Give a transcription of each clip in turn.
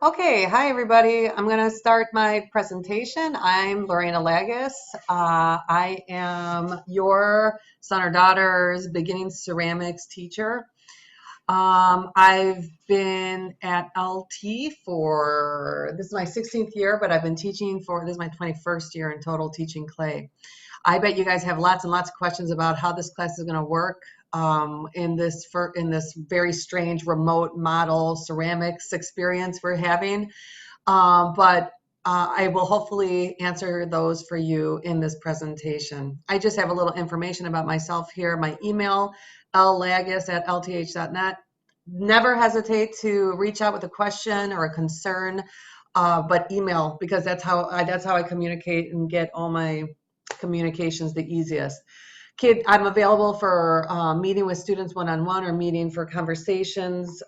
Okay, hi everybody. I'm going to start my presentation. I'm Lorena. I am your son or daughter's beginning ceramics teacher. I've been at LT for, this is my 16th year, but I've been teaching for, this is my 21st year in total teaching clay. I bet you guys have lots and lots of questions about how this class is going to work in this very strange remote model ceramics experience we're having. But I will hopefully answer those for you in this presentation. I just have a little information about myself here. My email, llagus@lth.net. Never hesitate to reach out with a question or a concern, but email, because that's how I communicate and get all my communications the easiest. I'm available for meeting with students one-on-one or meeting for conversations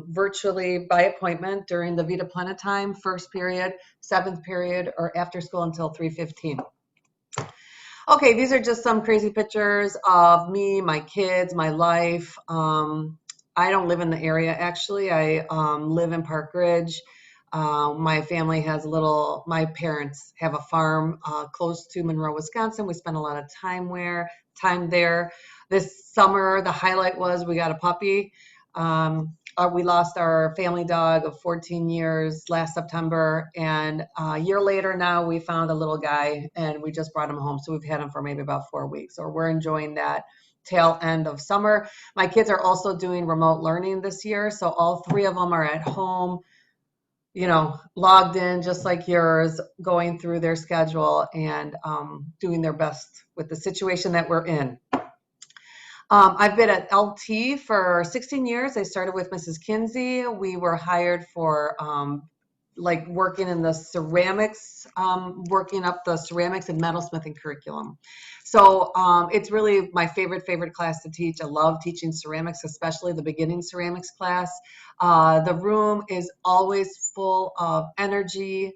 virtually by appointment during the Vita Plena time, first period, seventh period, or after school until 3:15. Okay, these are just some crazy pictures of me, my kids, my life. I don't live in the area, actually. I live in Park Ridge. My family has my parents have a farm close to Monroe, Wisconsin. We spent a lot of time there. This summer, the highlight was we got a puppy. We lost our family dog of 14 years last September, and a year later now we found a little guy and we just brought him home. So we've had him for maybe about 4 weeks. So we're enjoying that tail end of summer. My kids are also doing remote learning this year. So all three of them are at home, logged in just like yours, going through their schedule and doing their best with the situation that we're in. I've been at LT for 16 years. I started with Mrs. Kinsey. We were hired for working in the ceramics, working up the ceramics and metalsmithing curriculum. So it's really my favorite class to teach. I love teaching ceramics, especially the beginning ceramics class. The room is always full of energy,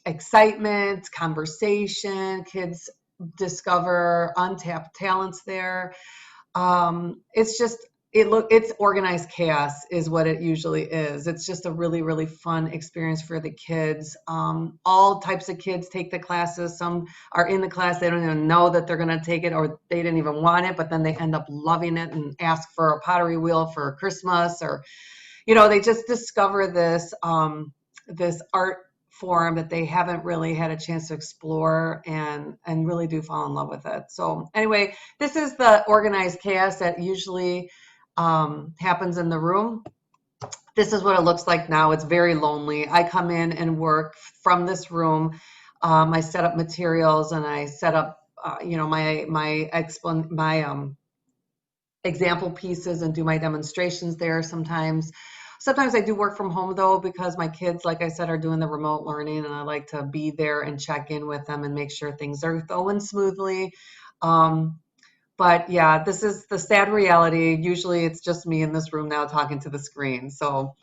excitement, conversation. Kids discover untapped talents there. It's organized chaos is what it usually is. It's just a really, really fun experience for the kids. All types of kids take the classes. Some are in the class, they don't even know that they're going to take it, or they didn't even want it, but then they end up loving it and ask for a pottery wheel for Christmas, or they just discover this art form that they haven't really had a chance to explore and really do fall in love with it. So anyway, this is the organized chaos that usually happens in the room. This is what it looks like now. It's very lonely. I come in and work from this room. I set up materials and I set up my example pieces and do my demonstrations there sometimes. Sometimes I do work from home though, because my kids, like I said, are doing the remote learning and I like to be there and check in with them and make sure things are going smoothly. But yeah, this is the sad reality. Usually it's just me in this room now talking to the screen. So,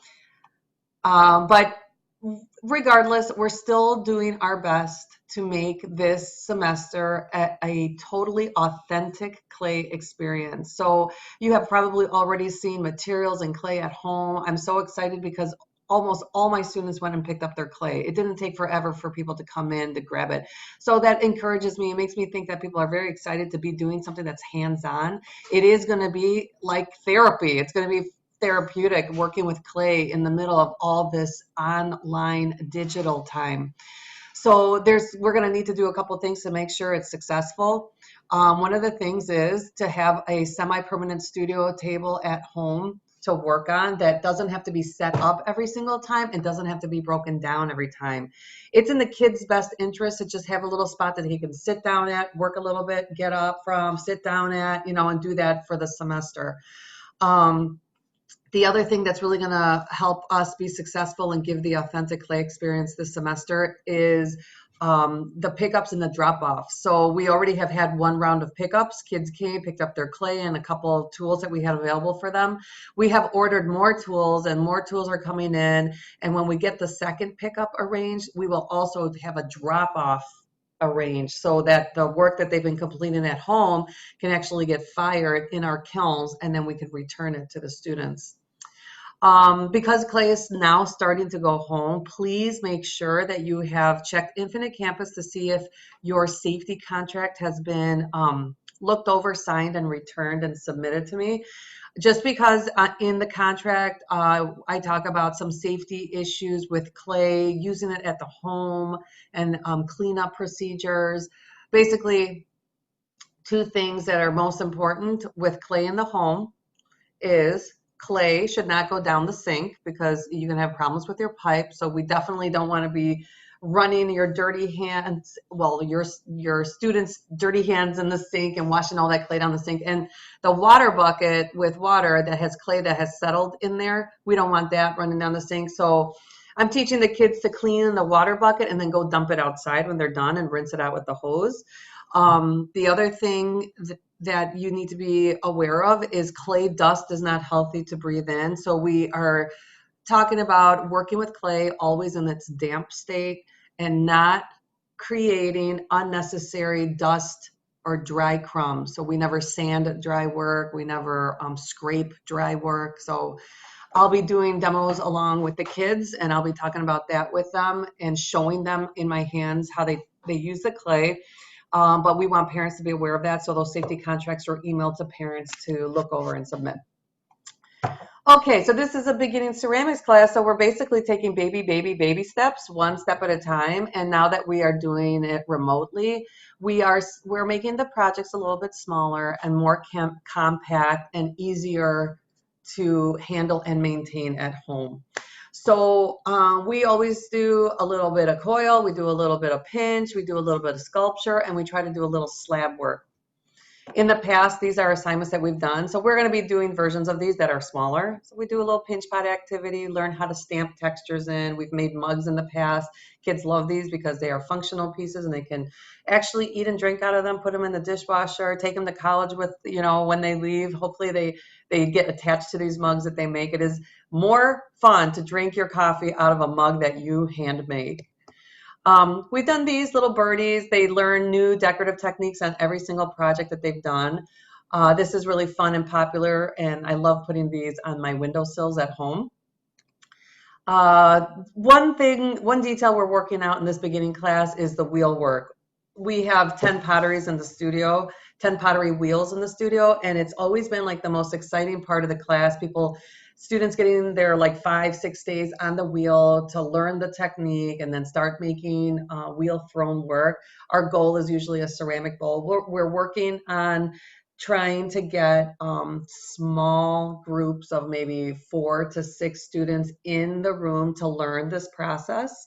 but regardless, we're still doing our best to make this semester a totally authentic clay experience. So you have probably already seen materials and clay at home. I'm so excited because almost all my students went and picked up their clay. It didn't take forever for people to come in to grab it. So that encourages me. It makes me think that people are very excited to be doing something that's hands-on. It is going to be like therapy. It's going to be therapeutic working with clay in the middle of all this online digital time. So we're going to need to do a couple of things to make sure it's successful. One of the things is to have a semi-permanent studio table at home to work on that doesn't have to be set up every single time and doesn't have to be broken down every time. It's in the kid's best interest to just have a little spot that he can sit down at, work a little bit, get up from, sit down at, and do that for the semester. The other thing that's really going to help us be successful and give the authentic clay experience this semester is the pickups and the drop-offs. So we already have had one round of pickups. Kids came, picked up their clay and a couple of tools that we had available for them. We have ordered more tools and more tools are coming in. And when we get the second pickup arranged, we will also have a drop-off arranged so that the work that they've been completing at home can actually get fired in our kilns and then we can return it to the students. Because clay is now starting to go home, please make sure that you have checked Infinite Campus to see if your safety contract has been looked over, signed, and returned and submitted to me. Just because in the contract, I talk about some safety issues with clay, using it at the home, and cleanup procedures. Basically, two things that are most important with clay in the home is clay should not go down the sink because you can have problems with your pipe. So we definitely don't want to be running your dirty hands, well, your students' dirty hands in the sink and washing all that clay down the sink. And the water bucket with water that has clay that has settled in there, we don't want that running down the sink. So I'm teaching the kids to clean the water bucket and then go dump it outside when they're done and rinse it out with the hose. The other thing that you need to be aware of is clay dust is not healthy to breathe in. So we are talking about working with clay always in its damp state and not creating unnecessary dust or dry crumbs. So we never sand dry work. We never scrape dry work. So I'll be doing demos along with the kids, and I'll be talking about that with them and showing them in my hands how they use the clay. But we want parents to be aware of that. So those safety contracts are emailed to parents to look over and submit. Okay, so this is a beginning ceramics class. So we're basically taking baby steps, one step at a time. And now that we are doing it remotely, we're making the projects a little bit smaller and more compact and easier to handle and maintain at home. So we always do a little bit of coil, we do a little bit of pinch, we do a little bit of sculpture, and we try to do a little slab work. In the past, these are assignments that we've done. So we're going to be doing versions of these that are smaller. So we do a little pinch pot activity, learn how to stamp textures in. We've made mugs in the past. Kids love these because they are functional pieces and they can actually eat and drink out of them, put them in the dishwasher, take them to college with, when they leave. Hopefully they get attached to these mugs that they make. It is more fun to drink your coffee out of a mug that you handmade. We've done these little birdies. They learn new decorative techniques on every single project that they've done. This is really fun and popular, and I love putting these on my windowsills at home. One detail we're working out in this beginning class is the wheel work. We have 10 potteries in the studio, 10 pottery wheels in the studio, and it's always been like the most exciting part of the class. Students getting their like 5-6 days on the wheel to learn the technique and then start making wheel thrown work. Our goal is usually a ceramic bowl. We're working on trying to get small groups of maybe 4 to 6 students in the room to learn this process.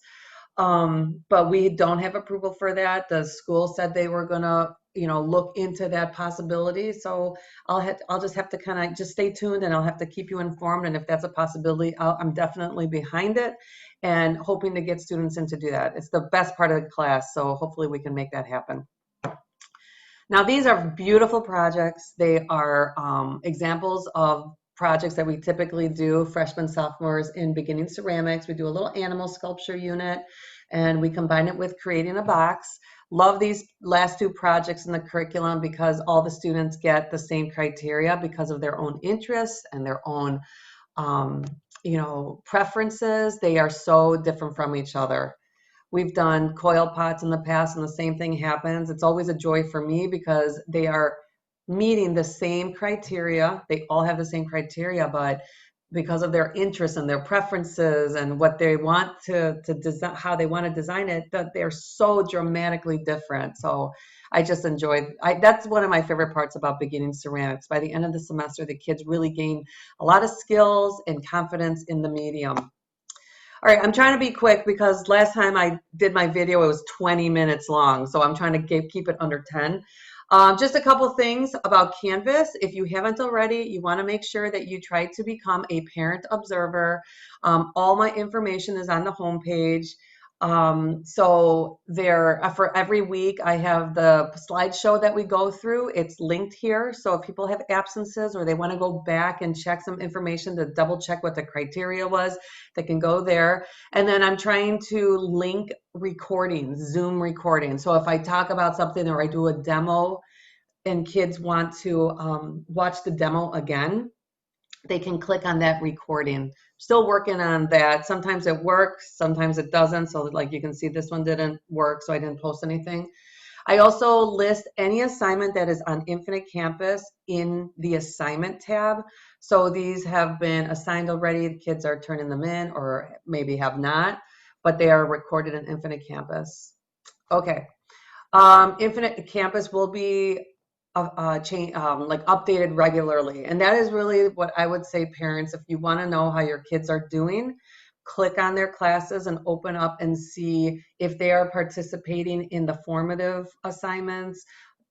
But we don't have approval for that. The school said they were gonna, look into that possibility. So I'll just have to kind of just stay tuned, and I'll have to keep you informed. And if that's a possibility, I'm definitely behind it and hoping to get students in to do that. It's the best part of the class. So hopefully we can make that happen. Now, these are beautiful projects. They are examples of projects that we typically do, freshmen, sophomores in beginning ceramics. We do a little animal sculpture unit, and we combine it with creating a box. Love these last 2 projects in the curriculum because all the students get the same criteria because of their own interests and their own, preferences. They are so different from each other. We've done coil pots in the past, and the same thing happens. It's always a joy for me because they are meeting the same criteria. They all have the same criteria, but because of their interests and their preferences and what they want to design, how they want to design it, that they're so dramatically different. So I just that's one of my favorite parts about beginning ceramics. By the end of the semester, the kids really gain a lot of skills and confidence in the medium. All right, I'm trying to be quick because last time I did my video, it was 20 minutes long. So I'm trying to keep it under 10. Just a couple things about Canvas. If you haven't already, you want to make sure that you try to become a parent observer. All my information is on the homepage. So for every week, I have the slideshow that we go through. It's linked here. So if people have absences or they want to go back and check some information to double check what the criteria was, they can go there. And then I'm trying to link recordings, Zoom recordings. So if I talk about something or I do a demo and kids want to watch the demo again, they can click on that recording. Still working on that. Sometimes it works, sometimes it doesn't. So like you can see this one didn't work, so I didn't post anything. I also list any assignment that is on Infinite Campus in the assignment tab. So these have been assigned already. The kids are turning them in or maybe have not, but they are recorded in Infinite Campus. Okay. Infinite Campus will be like updated regularly. And that is really what I would say, parents, if you want to know how your kids are doing, click on their classes and open up and see if they are participating in the formative assignments,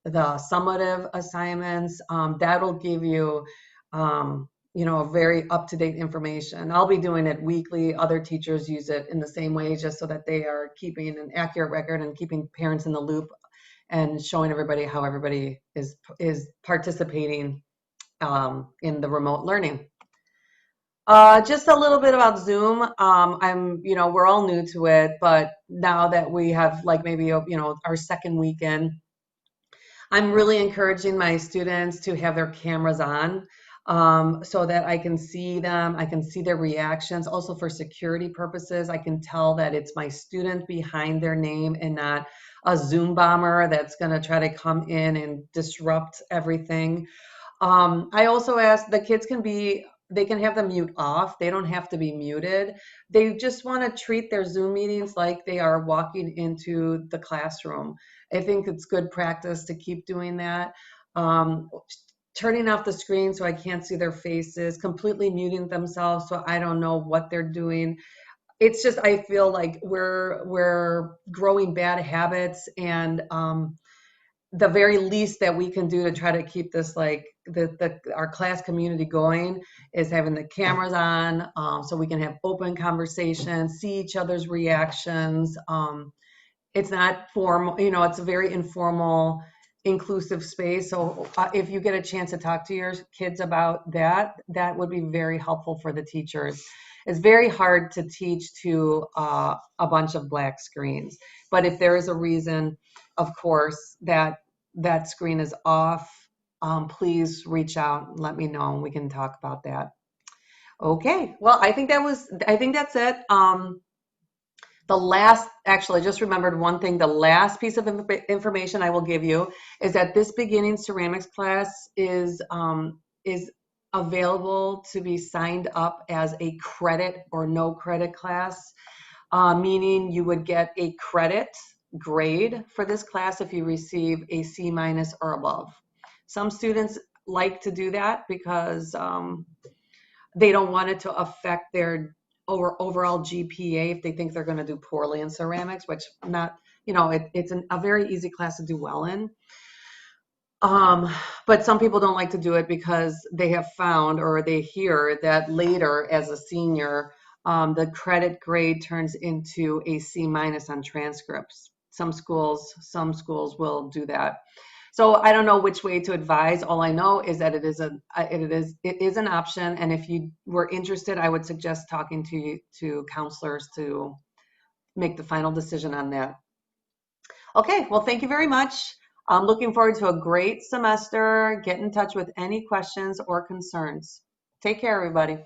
the summative assignments. That'll give you, very up-to-date information. I'll be doing it weekly. Other teachers use it in the same way, just so that they are keeping an accurate record and keeping parents in the loop and showing everybody how everybody is participating in the remote learning. Just a little bit about Zoom. We're all new to it, but now that we have like maybe, our second weekend, I'm really encouraging my students to have their cameras on, so that I can see them. I can see their reactions. Also for security purposes, I can tell that it's my student behind their name and not a Zoom bomber that's going to try to come in and disrupt everything. I also asked the kids they can have the mute off. They don't have to be muted. They just want to treat their Zoom meetings like they are walking into the classroom. I think it's good practice to keep doing that. Um, Turning off the screen so I can't see their faces, completely muting themselves so I don't know what they're doing. It's just, I feel like we're growing bad habits, and the very least that we can do to try to keep this like our class community going is having the cameras on, so we can have open conversations, see each other's reactions. It's not formal, it's a very informal, inclusive space. So if you get a chance to talk to your kids about that, that would be very helpful for the teachers. It's very hard to teach to a bunch of black screens, but if there is a reason, of course, that that screen is off, please reach out and let me know, and we can talk about that. Okay, well, I think that's it. Actually, I just remembered one thing. The last piece of information I will give you is that this beginning ceramics class is available to be signed up as a credit or no credit class, meaning you would get a credit grade for this class if you receive a C minus or above. Some students like to do that because they don't want it to affect their overall GPA if they think they're going to do poorly in ceramics, which not, it's a very easy class to do well in. But some people don't like to do it because they have found, or they hear that later as a senior, the credit grade turns into a C minus on transcripts. Some schools will do that. So I don't know which way to advise. All I know is that it is an option, and if you were interested, I would suggest talking to counselors to make the final decision on that. Okay, well, thank you very much. I'm looking forward to a great semester. Get in touch with any questions or concerns. Take care, everybody.